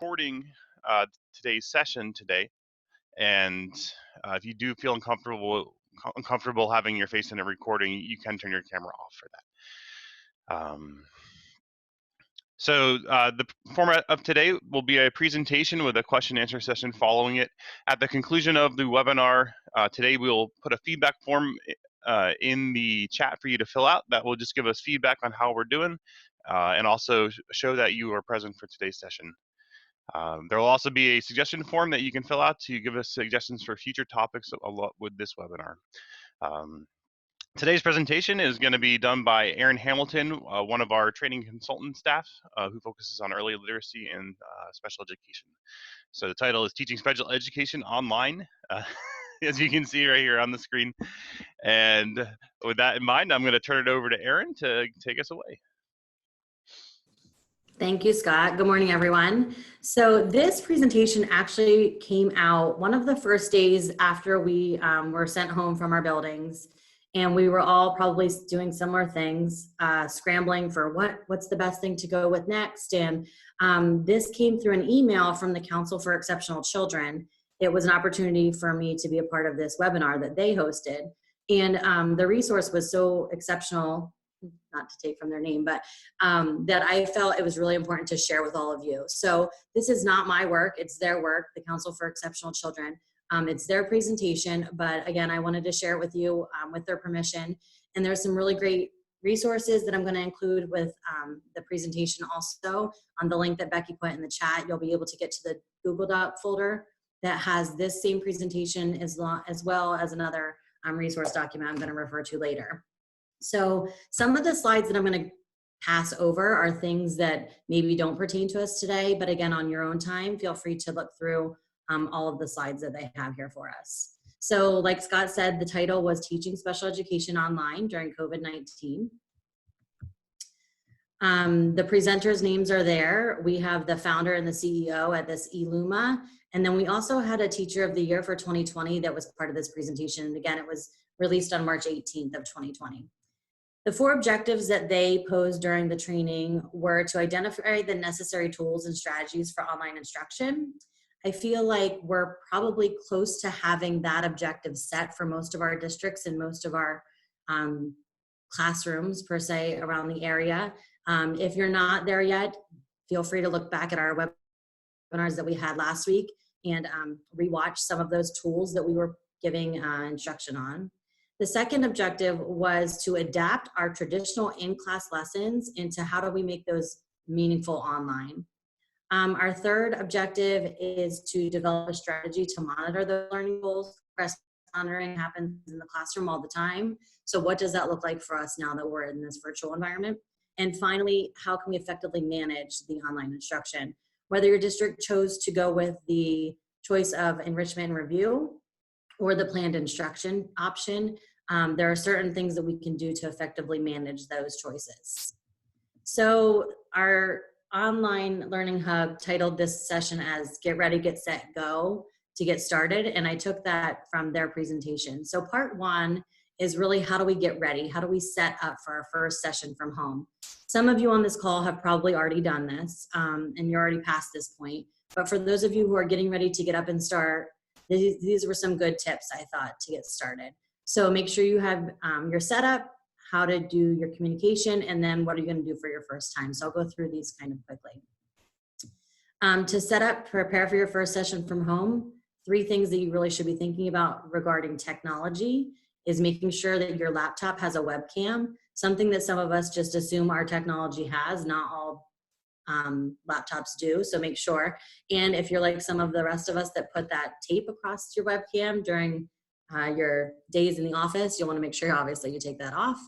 recording today's session today, and if you do feel uncomfortable having your face in a recording, you can turn your camera off for that. So the format of today will be a presentation with a question and answer session following it. At the conclusion of the webinar today, we'll put a feedback form in the chat for you to fill out. That will just give us feedback on how we're doing and also show that you are present for today's session. There will also be a suggestion form that you can fill out to give us suggestions for future topics with this webinar. Today's presentation is going to be done by Erin Hamilton, one of our training consultant staff who focuses on early literacy and special education. So the title is Teaching Special Education Online, as you can see right here on the screen. And with that in mind, I'm going to turn it over to Erin to take us away. Thank you, Scott. Good morning, everyone. So this presentation actually came out one of the first days after we were sent home from our buildings. And we were all probably doing similar things, scrambling for what's the best thing to go with next. And this came through an email from the Council for Exceptional Children. It was an opportunity for me to be a part of this webinar that they hosted. And the resource was so exceptional, not to take from their name, but that I felt it was really important to share with all of you. So this is not my work, it's their work, the Council for Exceptional Children. It's their presentation, but again, I wanted to share it with you with their permission. And there's some really great resources that I'm going to include with the presentation also. On the link that Becky put in the chat, you'll be able to get to the Google Doc folder that has this same presentation as well as another resource document I'm going to refer to later. So some of the slides that I'm going to pass over are things that maybe don't pertain to us today, but again, on your own time, feel free to look through all of the slides that they have here for us. So like Scott said, the title was Teaching Special Education Online During COVID-19. The presenters' names are there. We have the founder and the CEO at this Eluma. And then we also had a Teacher of the Year for 2020 that was part of this presentation. And again, it was released on March 18th of 2020. The 4 objectives that they posed during the training were to identify the necessary tools and strategies for online instruction. I feel like we're probably close to having that objective set for most of our districts and most of our classrooms per se around the area. If you're not there yet, feel free to look back at our webinars that we had last week and rewatch some of those tools that we were giving instruction on. The second objective was to adapt our traditional in-class lessons into how do we make those meaningful online. Our third objective is to develop a strategy to monitor the learning goals. Progress monitoring happens in the classroom all the time. So what does that look like for us now that we're in this virtual environment? And finally, how can we effectively manage the online instruction? Whether your district chose to go with the choice of enrichment and review or the planned instruction option, there are certain things that we can do to effectively manage those choices. So our online learning hub titled this session as Get Ready, Get Set, Go to get started. And I took that from their presentation. So part 1 is really how do we get ready? How do we set up for our first session from home? Some of you on this call have probably already done this and you're already past this point. But for those of you who are getting ready to get up and start, these were some good tips I thought to get started. So make sure you have your setup, how to do your communication, and then what are you going to do for your first time. So I'll go through these kind of quickly. To set up, prepare for your first session from home, 3 things that you really should be thinking about regarding technology is making sure that your laptop has a webcam, something that some of us just assume our technology has, not all laptops do, so make sure. And if you're like some of the rest of us that put that tape across your webcam during your days in the office, you'll want to make sure obviously you take that off.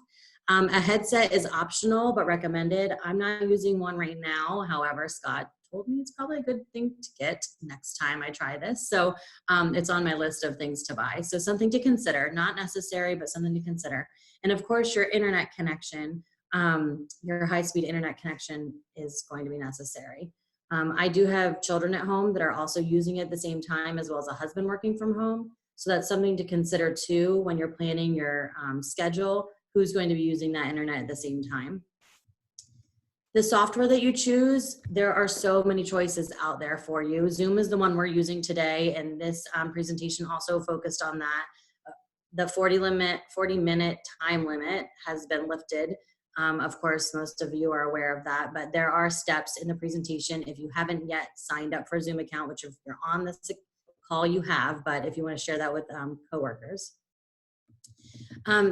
A headset is optional but recommended. I'm not using one right now. However, Scott told me it's probably a good thing to get next time I try this. So it's on my list of things to buy. So something to consider, not necessary, but something to consider. And of course, your internet connection, your high-speed internet connection is going to be necessary. I do have children at home that are also using it at the same time, as well as a husband working from home. So that's something to consider too when you're planning your schedule, who's going to be using that internet at the same time. The software that you choose, there are so many choices out there for you. Zoom is the one we're using today, and this presentation also focused on that. The 40-minute time limit has been lifted. Of course, most of you are aware of that, but there are steps in the presentation. If you haven't yet signed up for a Zoom account, which if you're on this call, you have, but if you want to share that with coworkers.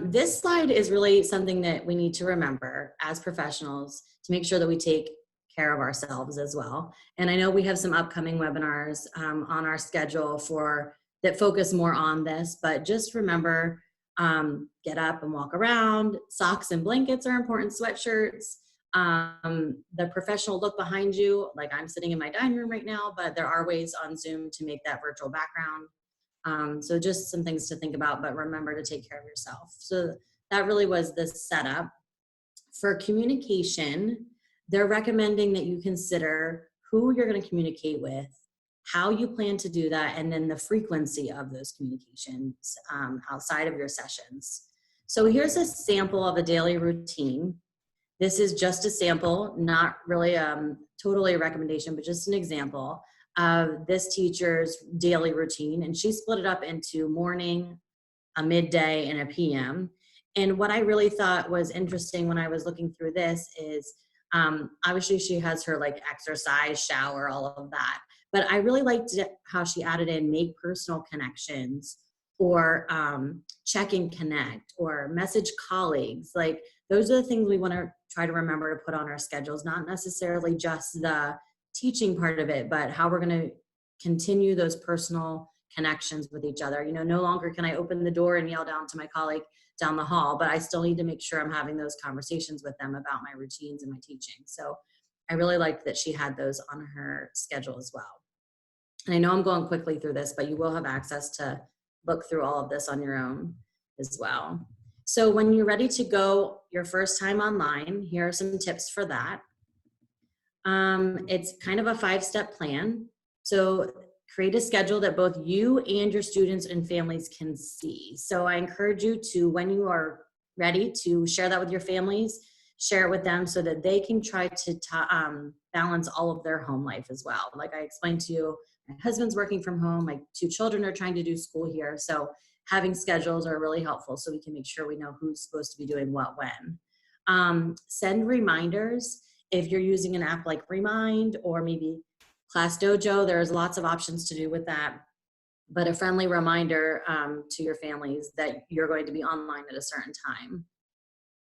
This slide is really something that we need to remember as professionals to make sure that we take care of ourselves as well. And I know we have some upcoming webinars on our schedule that focus more on this, but just remember, get up and walk around. Socks and blankets are important, sweatshirts. The professional look behind you, like I'm sitting in my dining room right now, but there are ways on Zoom to make that virtual background. So just some things to think about, but remember to take care of yourself. So that really was the setup. For communication, they're recommending that you consider who you're going to communicate with, how you plan to do that, and then the frequency of those communications outside of your sessions. So here's a sample of a daily routine. This is just a sample, not really totally a recommendation, but just an example of this teacher's daily routine. And she split it up into morning, a midday, and a PM. And what I really thought was interesting when I was looking through this is obviously she has her like exercise, shower, all of that. But I really liked how she added in make personal connections, or check and connect, or message colleagues. Like those are the things we want to try to remember to put on our schedules, not necessarily just the teaching part of it, but how we're going to continue those personal connections with each other. You know, no longer can I open the door and yell down to my colleague down the hall, but I still need to make sure I'm having those conversations with them about my routines and my teaching. So I really liked that she had those on her schedule as well. And I know I'm going quickly through this, but you will have access to look through all of this on your own as well. So when you're ready to go your first time online, here are some tips for that. It's kind of a 5-step plan. So create a schedule that both you and your students and families can see. So I encourage you to, when you are ready, to share that with your families, share it with them so that they can try to balance all of their home life as well. Like I explained to you, my husband's working from home, my 2 children are trying to do school here. So having schedules are really helpful so we can make sure we know who's supposed to be doing what when. Send reminders. If you're using an app like Remind or maybe Class Dojo, there's lots of options to do with that. But a friendly reminder to your families that you're going to be online at a certain time.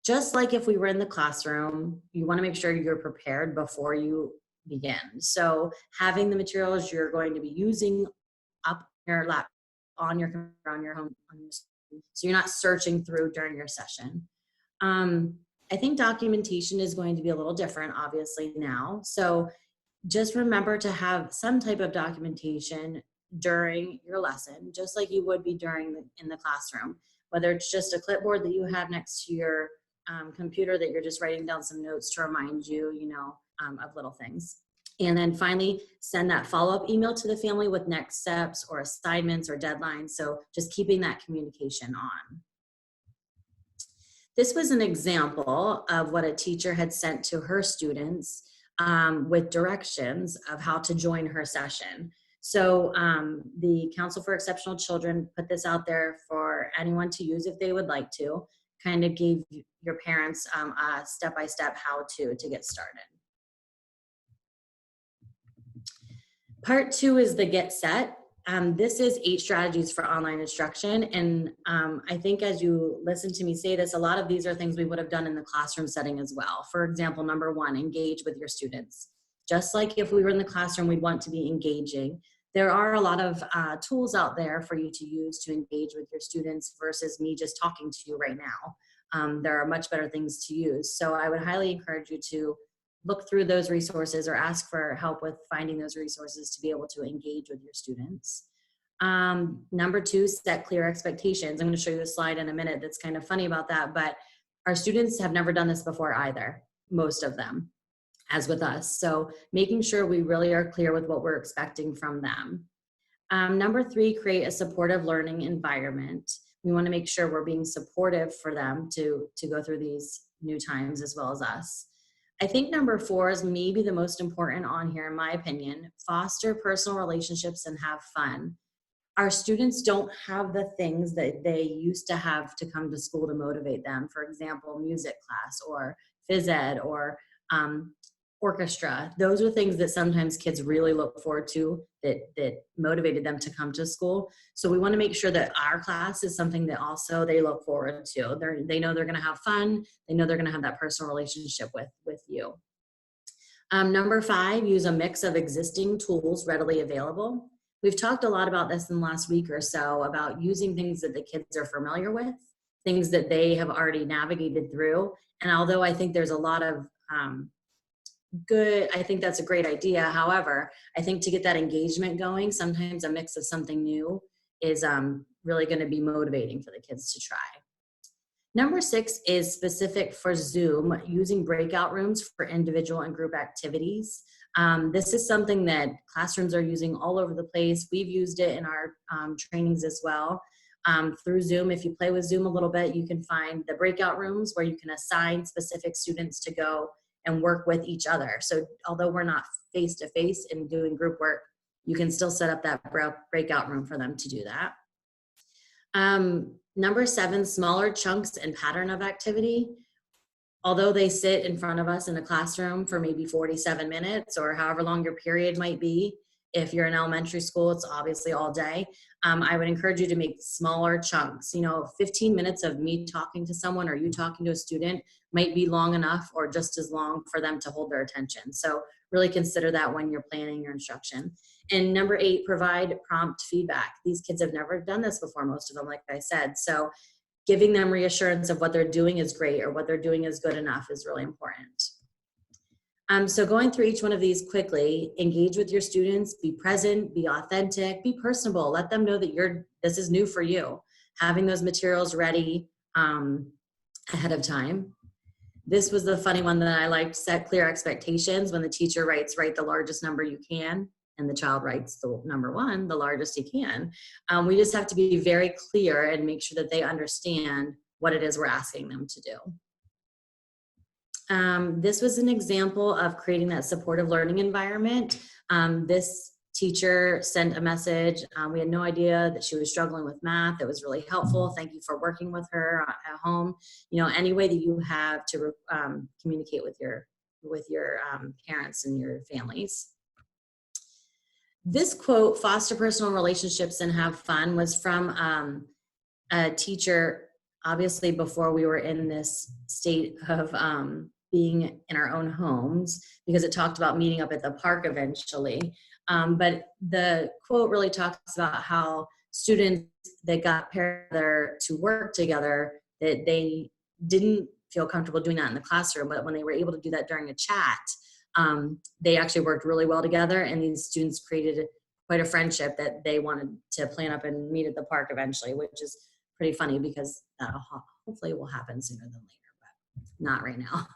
Just like if we were in the classroom, you want to make sure you're prepared before you begin. So having the materials you're going to be using up your lap, on your home, so you're not searching through during your session. I think documentation is going to be a little different, obviously, now. So just remember to have some type of documentation during your lesson, just like you would be in the classroom, whether it's just a clipboard that you have next to your computer that you're just writing down some notes to remind you, of little things. And then finally, send that follow-up email to the family with next steps or assignments or deadlines. So just keeping that communication on. This was an example of what a teacher had sent to her students with directions of how to join her session. So the Council for Exceptional Children put this out there for anyone to use if they would like to, kind of gave your parents a step-by-step how-to get started. Part 2 is the Get Set. This is 8 strategies for online instruction. And I think as you listen to me say this, a lot of these are things we would have done in the classroom setting as well. For example, number 1, engage with your students. Just like if we were in the classroom, we'd want to be engaging. There are a lot of tools out there for you to use to engage with your students versus me just talking to you right now. There are much better things to use. So I would highly encourage you to look through those resources or ask for help with finding those resources to be able to engage with your students. Number 2, set clear expectations. I'm going to show you a slide in a minute that's kind of funny about that, but our students have never done this before either, most of them, as with us. So making sure we really are clear with what we're expecting from them. Number 3, create a supportive learning environment. We want to make sure we're being supportive for them to go through these new times as well as us. I think number 4 is maybe the most important on here, in my opinion. Foster personal relationships and have fun. Our students don't have the things that they used to have to come to school to motivate them. For example, music class or phys ed or orchestra. Those are things that sometimes kids really look forward to, that motivated them to come to school. So we want to make sure that our class is something that also they look forward to. They know they're going to have fun. They know they're going to have that personal relationship with you. Number 5, use a mix of existing tools readily available. We've talked a lot about this in the last week or so, about using things that the kids are familiar with, things that they have already navigated through. And although I think there's a lot of I think that's a great idea. However, I think to get that engagement going, sometimes a mix of something new is really going to be motivating for the kids to try. Number 6 is specific for Zoom, using breakout rooms for individual and group activities. This is something that classrooms are using all over the place. We've used it in our trainings as well. Through Zoom, if you play with Zoom a little bit, you can find the breakout rooms where you can assign specific students to go and work with each other. So although we're not face-to-face and doing group work, you can still set up that breakout room for them to do that. Number 7, smaller chunks and pattern of activity. Although they sit in front of us in a classroom for maybe 47 minutes or however long your period might be, if you're in elementary school, it's obviously all day. I would encourage you to make smaller chunks. 15 minutes of me talking to someone or you talking to a student might be long enough or just as long for them to hold their attention. So really consider that when you're planning your instruction. And number 8, provide prompt feedback. These kids have never done this before, most of them, like I said. So giving them reassurance of what they're doing is great or what they're doing is good enough is really important. So going through each one of these quickly, engage with your students, be present, be authentic, be personable. Let them know that this is new for you. Having those materials ready ahead of time. This was the funny one that I liked. Set clear expectations. When the teacher write the largest number you can, and the child writes the number 1, the largest he can. We just have to be very clear and make sure that they understand what it is we're asking them to do. This was an example of creating that supportive learning environment. This teacher sent a message. We had no idea that she was struggling with math. It was really helpful. Thank you for working with her at home. Any way that you have to communicate with your parents and your families. This quote, foster personal relationships and have fun, was from a teacher, obviously before we were in this state of being in our own homes, because it talked about meeting up at the park eventually. But the quote really talks about how students that got paired together to work together, that they didn't feel comfortable doing that in the classroom, but when they were able to do that during a chat, they actually worked really well together, and these students created quite a friendship that they wanted to plan up and meet at the park eventually, which is pretty funny because hopefully will happen sooner than later, but not right now.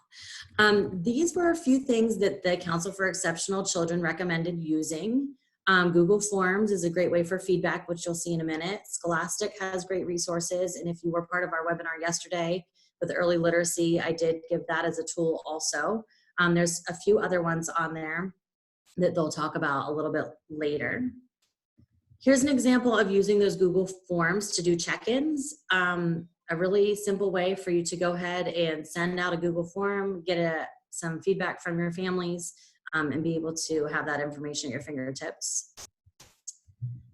These were a few things that the Council for Exceptional Children recommended using. Google Forms is a great way for feedback, which you'll see in a minute. Scholastic has great resources, and if you were part of our webinar yesterday with early literacy, I did give that as a tool also. There's a few other ones on there that they'll talk about a little bit later. Here's an example of using those Google Forms to do check-ins. A really simple way for you to go ahead and send out a Google form, get some feedback from your families, and be able to have that information at your fingertips.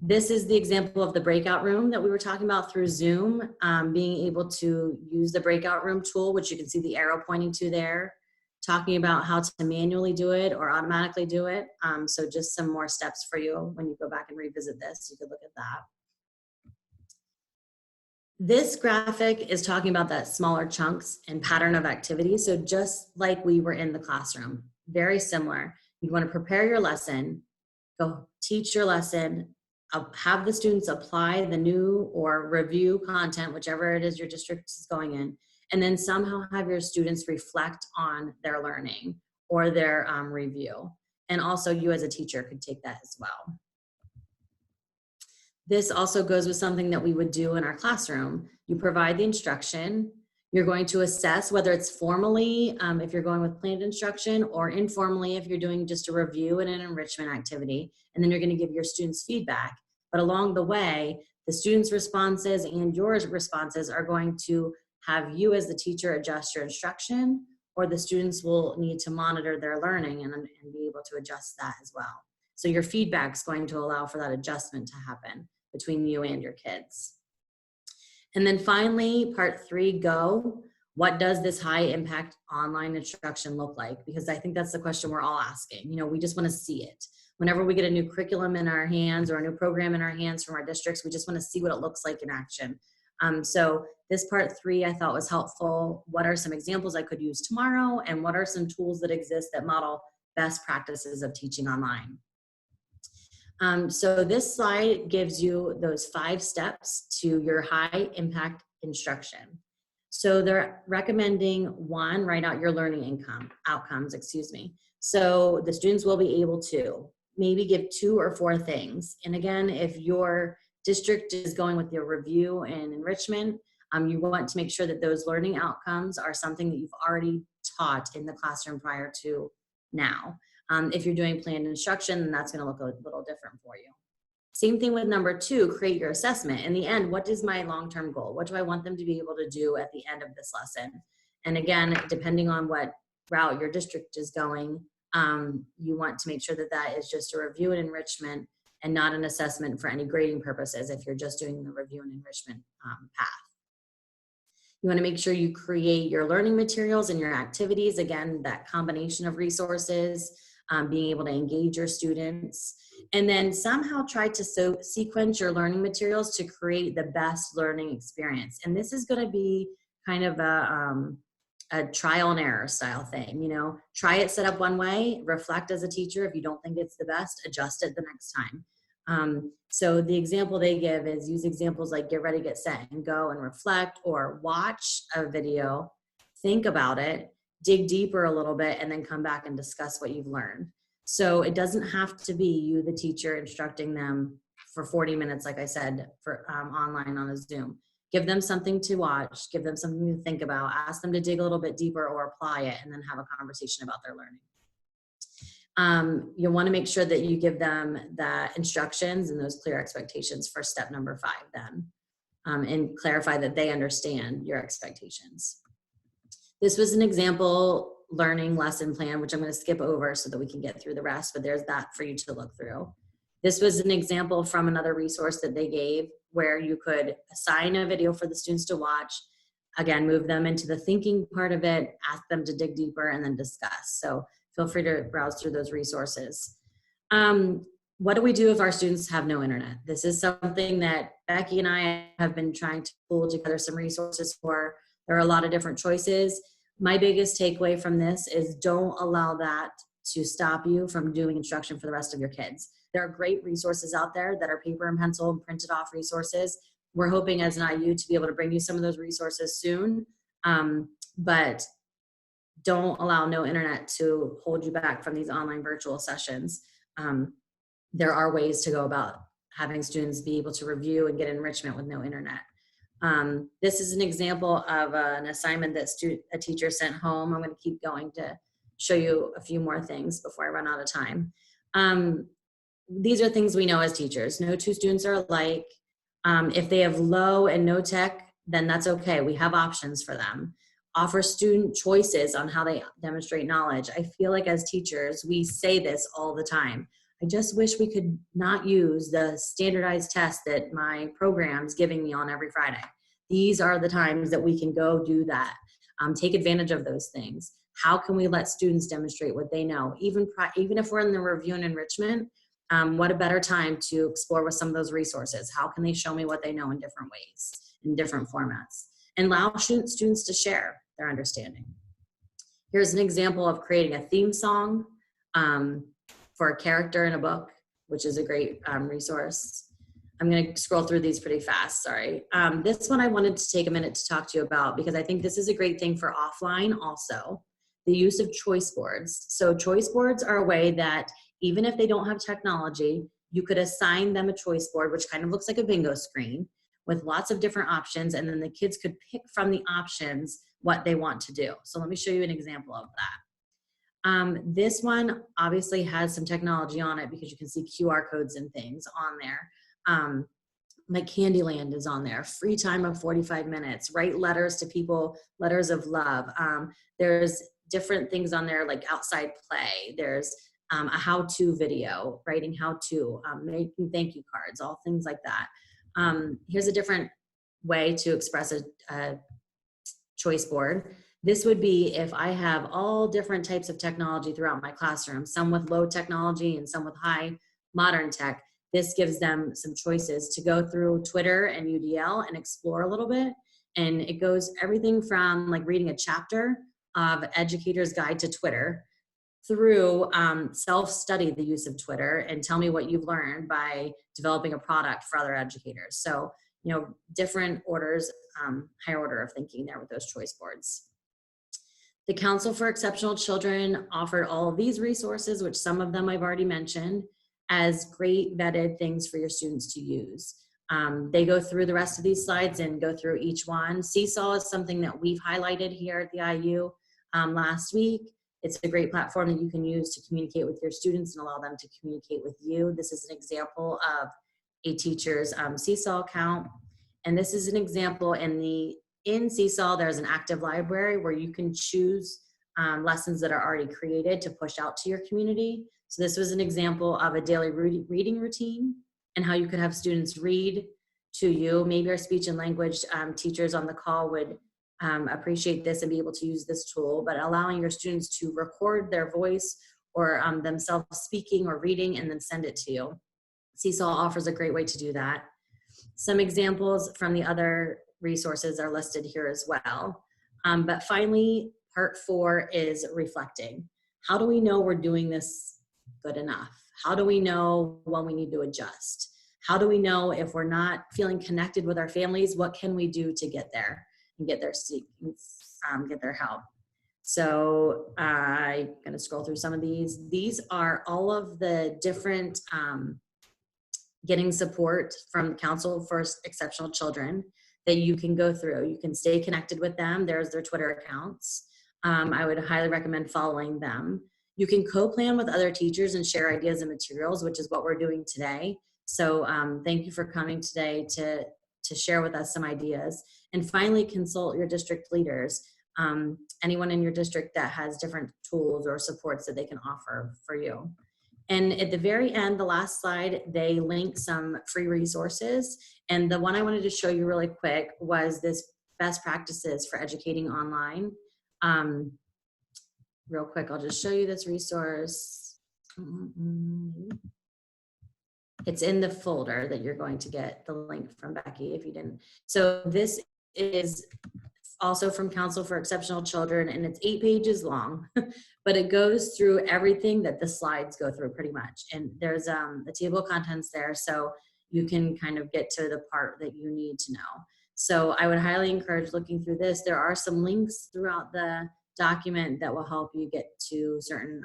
This is the example of the breakout room that we were talking about through Zoom, being able to use the breakout room tool, which you can see the arrow pointing to there, talking about how to manually do it or automatically do it. So just some more steps for you when you go back and revisit this, you could look at that. This graphic is talking about that smaller chunks and pattern of activity. So just like we were in the classroom, very similar. You want to prepare your lesson, go teach your lesson, have the students apply the new or review content, whichever it is your district is going in, and then somehow have your students reflect on their learning or their review. And also you as a teacher could take that as well. This also goes with something that we would do in our classroom. You provide the instruction, You're going to assess whether it's formally, if you're going with planned instruction, or informally if you're doing just a review and an enrichment activity, and then you're going to give your students feedback. But along the way, the students' responses and your responses are going to have you as the teacher adjust your instruction, or the students will need to monitor their learning and be able to adjust that as well. So your feedback is going to allow for that adjustment to happen between you and your kids. And then finally, part 3, go. What does this high impact online instruction look like? Because I think that's the question we're all asking. You know, we just want to see it. Whenever we get a new curriculum in our hands or a new program in our hands from our districts, we just want to see what it looks like in action. So this part 3 I thought was helpful. What are some examples I could use tomorrow? And what are some tools that exist that model best practices of teaching online? So this slide gives you those 5 steps to your high impact instruction. So they're recommending 1, write out your learning outcomes. So the students will be able to maybe give 2 or 4 things. And again, if your district is going with your review and enrichment, you want to make sure that those learning outcomes are something that you've already taught in the classroom prior to now. If you're doing planned instruction, then that's going to look a little different for you. Same thing with number 2, create your assessment. In the end, what is my long-term goal? What do I want them to be able to do at the end of this lesson? And again, depending on what route your district is going, you want to make sure that that is just a review and enrichment and not an assessment for any grading purposes if you're just doing the review and enrichment path. You want to make sure you create your learning materials and your activities. Again, that combination of resources, being able to engage your students, and then somehow try to sequence your learning materials to create the best learning experience. And this is going to be kind of a trial and error style thing. You know, try it set up one way, reflect as a teacher. If you don't think it's the best, adjust it the next time. So the example they give is use examples like get ready, get set, and go and reflect, or watch a video, think about it, dig deeper a little bit, and then come back and discuss what you've learned. So it doesn't have to be you, the teacher, instructing them for 40 minutes, like I said, for online on a Zoom. Give them something to watch, give them something to think about, ask them to dig a little bit deeper or apply it, and then have a conversation about their learning. You'll want to make sure that you give them the instructions and those clear expectations for step number 5 then, and clarify that they understand your expectations. This was an example learning lesson plan, which I'm going to skip over so that we can get through the rest, but there's that for you to look through. This was an example from another resource that they gave where you could assign a video for the students to watch, again, move them into the thinking part of it, ask them to dig deeper, and then discuss. So feel free to browse through those resources. What do we do if our students have no internet? This is something that Becky and I have been trying to pull together some resources for. There are a lot of different choices. My biggest takeaway from this is don't allow that to stop you from doing instruction for the rest of your kids. There are great resources out there that are paper and pencil and printed off resources. We're hoping as an IU to be able to bring you some of those resources soon, but don't allow no internet to hold you back from these online virtual sessions. There are ways to go about having students be able to review and get enrichment with no internet. This is an example of an assignment that a teacher sent home. I'm going to keep going to show you a few more things before I run out of time. These are things we know as teachers. No 2 students are alike. If they have low and no tech, then that's okay. We have options for them. Offer student choices on how they demonstrate knowledge. I feel like as teachers, we say this all the time. I just wish we could not use the standardized test that my program's giving me on every Friday. These are the times that we can go do that. Take advantage of those things. How can we let students demonstrate what they know? Even if we're in the review and enrichment, what a better time to explore with some of those resources. How can they show me what they know in different ways, in different formats? And allow students to share their understanding. Here's an example of creating a theme song for a character in a book, which is a great resource. I'm going to scroll through these pretty fast, sorry. This one I wanted to take a minute to talk to you about because I think this is a great thing for offline also, the use of choice boards. So choice boards are a way that even if they don't have technology, you could assign them a choice board, which kind of looks like a bingo screen, with lots of different options, and then the kids could pick from the options what they want to do. So let me show you an example of that. This one obviously has some technology on it because you can see QR codes and things on there. Like Candyland is on there, free time of 45 minutes, write letters to people, letters of love. There's different things on there like outside play. There's a how-to video, writing how-to, making thank you cards, all things like that. Here's a different way to express a choice board. This would be if I have all different types of technology throughout my classroom, some with low technology and some with high modern tech. This gives them some choices to go through Twitter and UDL and explore a little bit. And it goes everything from like reading a chapter of Educator's Guide to Twitter through self-study the use of Twitter and tell me what you've learned by developing a product for other educators. So, you know, different orders, higher order of thinking there with those choice boards. The Council for Exceptional Children offered all of these resources, which some of them I've already mentioned, as great vetted things for your students to use. They go through the rest of these slides and go through each one. Seesaw is something that we've highlighted here at the IU last week. It's a great platform that you can use to communicate with your students and allow them to communicate with you. This is an example of a teacher's Seesaw account. And this is an example in Seesaw, there's an active library where you can choose lessons that are already created to push out to your community. So this was an example of a daily reading routine and how you could have students read to you. Maybe our speech and language teachers on the call would appreciate this and be able to use this tool, but allowing your students to record their voice or themselves speaking or reading and then send it to you. Seesaw offers a great way to do that. Some examples from the other resources are listed here as well. But finally, part 4 is reflecting. How do we know we're doing this good enough? How do we know when we need to adjust? How do we know if we're not feeling connected with our families? What can we do to get there and get their help? So I'm going to scroll through some of these. These are all of the different getting support from the Council for Exceptional Children that you can go through. You can stay connected with them. There's their Twitter accounts. I would highly recommend following them. You can co-plan with other teachers and share ideas and materials, which is what we're doing today. So thank you for coming today to share with us some ideas. And finally, consult your district leaders. Anyone in your district that has different tools or supports that they can offer for you. And at the very end, the last slide, they link some free resources. And the one I wanted to show you really quick was this best practices for educating online. Real quick, I'll just show you this resource. It's in the folder that you're going to get the link from Becky if you didn't. So this is also from Council for Exceptional Children, and it's 8 pages long, but it goes through everything that the slides go through pretty much. And there's the table of contents there, so you can kind of get to the part that you need to know. So I would highly encourage looking through this. There are some links throughout the document that will help you get to certain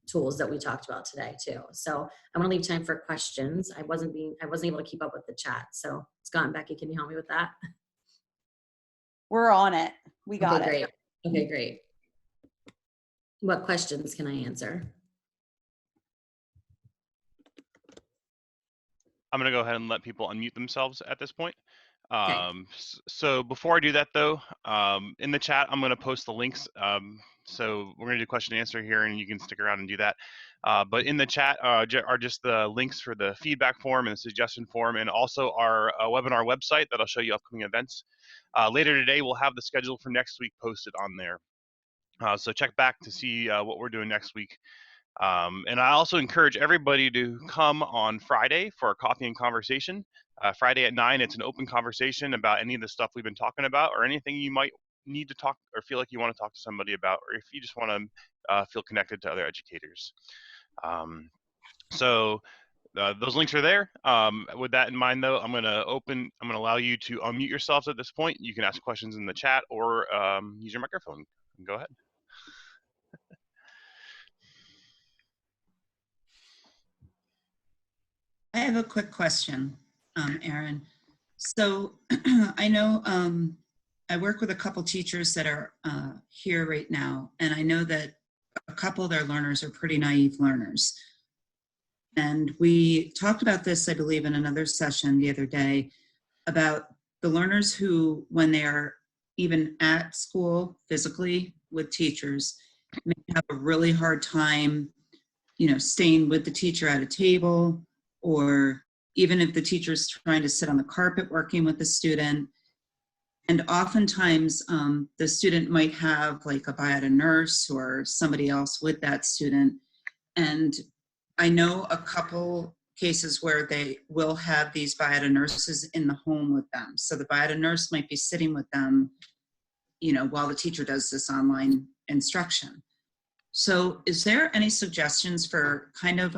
tools that we talked about today too. So I'm gonna leave time for questions. I wasn't able to keep up with the chat. So Scott and Becky, can you help me with that? We're on it. We got it. Great. Okay, great. What questions can I answer? I'm going to go ahead and let people unmute themselves at this point. Okay. So before I do that though, in the chat, I'm going to post the links. So we're going to do question and answer here and you can stick around and do that. But in the chat are just the links for the feedback form and the suggestion form, and also our webinar website that'll show you upcoming events. Later today, we'll have the schedule for next week posted on there. So check back to see what we're doing next week. And I also encourage everybody to come on Friday for a coffee and conversation. Friday at 9, it's an open conversation about any of the stuff we've been talking about or anything you might need to talk or feel like you want to talk to somebody about, or if you just want to feel connected to other educators. So those links are there. With that in mind though, I'm going to allow you to unmute yourselves at this point. You can ask questions in the chat or use your microphone. Go ahead. I have a quick question, Aaron. So I know I work with a couple teachers that are here right now, and I know that a couple of their learners are pretty naive learners. And we talked about this, I believe, in another session the other day about the learners who, when they're even at school physically with teachers, may have a really hard time, staying with the teacher at a table, or even if the teacher's trying to sit on the carpet working with the student. And oftentimes the student might have like a BIATA nurse or somebody else with that student. And I know a couple cases where they will have these BIATA nurses in the home with them. So the BIATA nurse might be sitting with them, while the teacher does this online instruction. So is there any suggestions for kind of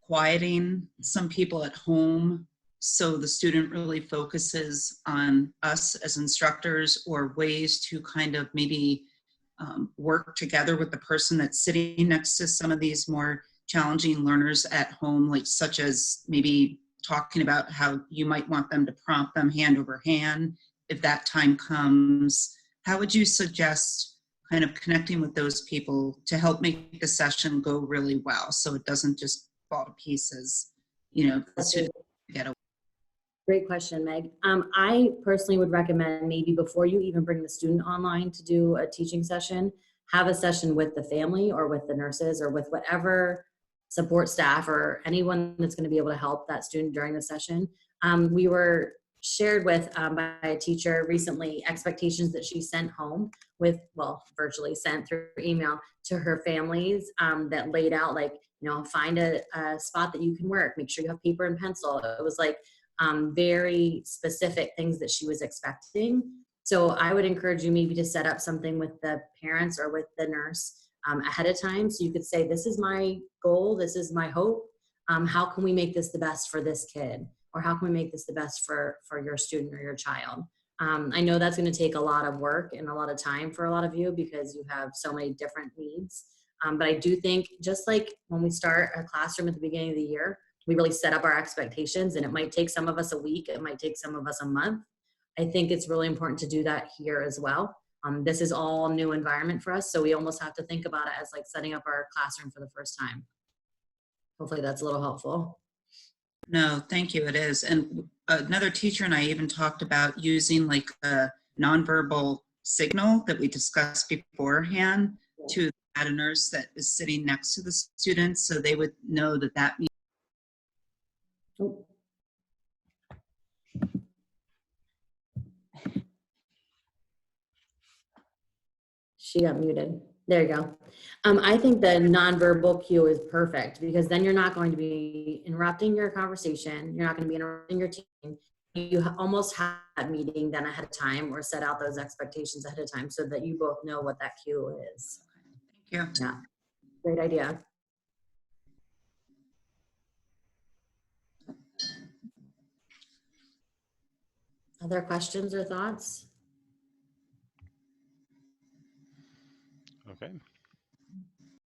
quieting some people at home so the student really focuses on us as instructors, or ways to kind of maybe work together with the person that's sitting next to some of these more challenging learners at home, like such as maybe talking about how you might want them to prompt them hand over hand if that time comes? How would you suggest kind of connecting with those people to help make the session go really well so it doesn't just fall to pieces, the student get away? Great question, Meg. I personally would recommend maybe before you even bring the student online to do a teaching session, have a session with the family or with the nurses or with whatever support staff or anyone that's going to be able to help that student during the session. We were shared with by a teacher recently expectations that she sent home with, virtually sent through email to her families that laid out like, find a spot that you can work, make sure you have paper and pencil. It was like, very specific things that she was expecting. So I would encourage you maybe to set up something with the parents or with the nurse ahead of time. So you could say, this is my goal, this is my hope. How can we make this the best for this kid? Or how can we make this the best for your student or your child? I know that's going to take a lot of work and a lot of time for a lot of you because you have so many different needs. But I do think just like when we start a classroom at the beginning of the year, we really set up our expectations, and it might take some of us a week, it might take some of us a month. I think it's really important to do that here as well. This is all new environment for us, so we almost have to think about it as like setting up our classroom for the first time. Hopefully that's a little helpful. No, thank you, it is. And another teacher and I even talked about using like a nonverbal signal that we discussed beforehand to add a nurse that is sitting next to the students, so they would know that that means. Oh. She got muted. There you go. I think the nonverbal cue is perfect because then you're not going to be interrupting your conversation. You're not going to be interrupting your team. You almost have that meeting then ahead of time or set out those expectations ahead of time so that you both know what that cue is. Thank you. Yeah, great idea. Other questions or thoughts? Okay.